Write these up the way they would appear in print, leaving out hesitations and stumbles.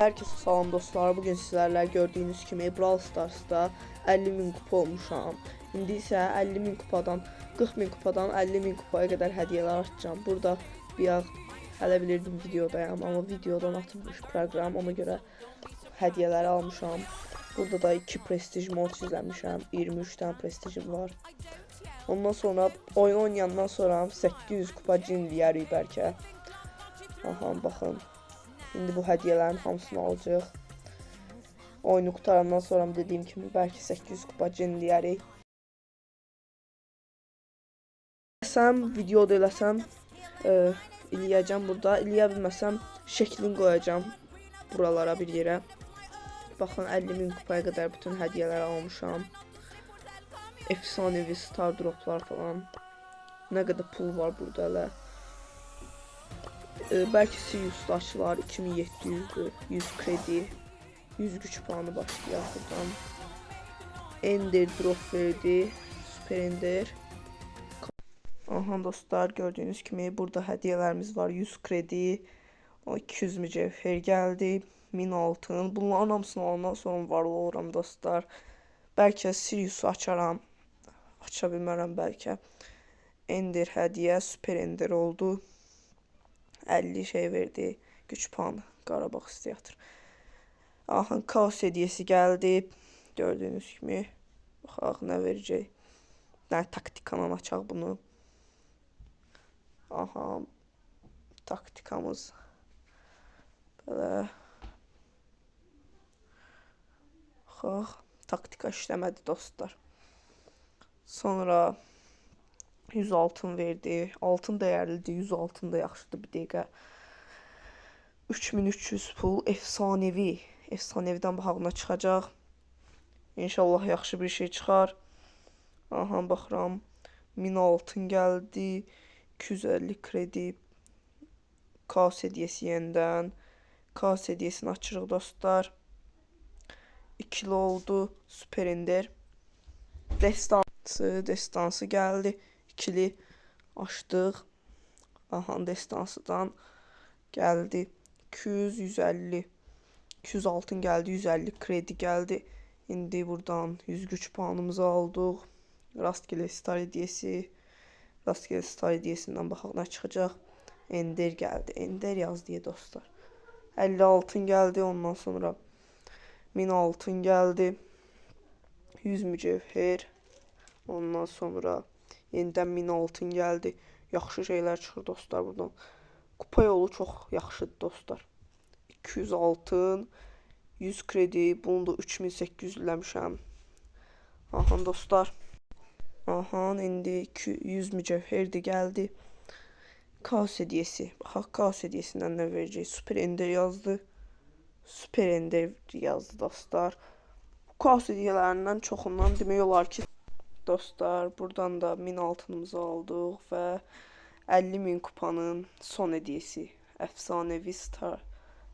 Herkese salam dostlar. Bugün sizlerle gördüğünüz kimi Brawl Stars'da 50.000 kupa olmuşam. İndi isə 50.000 kupadan 40.000 kupadan 50.000 kupaya kadar hediyeler açacağım. Burada bir hələ bilirdim videodayım, ama videodan atılmış program, ona göre hediyeleri almışam. Burada da 2 prestij mod çizmişəm. 23 tane prestijim var. Ondan sonra oyun oynayandan sonra 800 kupa cinləyərik bəlkə. Aha, baxın. Şimdi bu hediyelerin hamısını alacaq. Oyunu qutarandan sonra dediyim kimi belki 800 kupa cinləyərik. Eləsəm, videoda eləsəm eləyəcəm burada. Eləyə bilməsəm şəklini qoyacağım buralara bir yerə. Baxın 50.000 kupaya kadar bütün hediyeler almışam. Efsanevi star droplar falan. Ne kadar pul var burada hələ. Belki Sirius'da açılar 2700'dür. 100 kredi. 100 güç puanı başlayar buradan. Ender drop verdi. Süper Ender. Aha dostlar, gördüğünüz gibi burada hediyelerimiz var. 100 kredi. 200 mücevher geldi. 1000 altın. Bunların hamısını alandan sonra var oluram dostlar. Belki Sirius'u açaram. Aça bilmərəm belki. Ender hediye. Süper Ender oldu. 50 şey verdi. Güç puanı. Qarabağ istiyatır. Aha, kaos hediyesi geldi. Gördüğünüz gibi. Baxaq nə verəcək. Nə taktikanı açaq bunu. Aha. Taktikamız. Belə. Baxaq. Taktika işləmədi dostlar. Sonra 100 altın verdi. Altın değerlidir. 100 altın da yaxşıdır bir dəqiqə. 3300 pul. Efsanevi. Efsaneviden baxağına çıxacaq. İnşallah yaxşı bir şey çıxar. Aha, baxıram. 1000 altın geldi. 250 kredi. Kaos hediyesi yenidən. Kaos hediyesini açırıq dostlar. İkili oldu. Süper Ender. Destansı geldi. İkili açdıq. Aha, destansıdan geldi. 200, 150. 200 altın geldi. 150 kredi geldi. İndi buradan 100 güç puanımızı aldıq. Rastgele star hediyesi. Rastgele star hediyesinden baxaq nə çıxacaq. Ender geldi. Ender yaz diye dostlar. 50 altın geldi. Ondan sonra 1000 altın geldi. 100 mücevher. Ondan sonra yenidən 1000 altın geldi. Yaxşı şeyler çıxır dostlar buradan. Kupa yolu çox yaxşıdır dostlar. 200 altın. 100 kredi. Bunu da 3800 eləmişəm. Aha dostlar. Aha, indi 100 mücevherdi geldi. Kaos hediyesi. Baxaq kaos hediyesindən nə verəcək. Süper Ender yazdı. Süper Ender yazdı dostlar. Bu kaos hediyelerinden çoxundan demək olar ki dostlar, buradan da 1000 altınımızı aldıq və 50.000 kupanın son hediyesi. Efsanevi star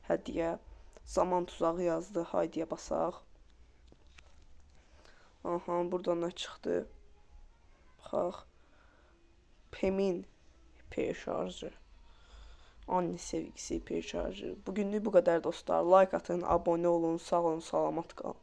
hediye. Zaman tuzağı yazdı. Haydiyə basaq. Aha, buradan nə çıxdı? Baxaq. Pemin hiper şarjı. Anne sevgisi hiper şarjı. Bugünlük bu kadar dostlar. Like atın, abone olun. Sağ olun, salamat qalın.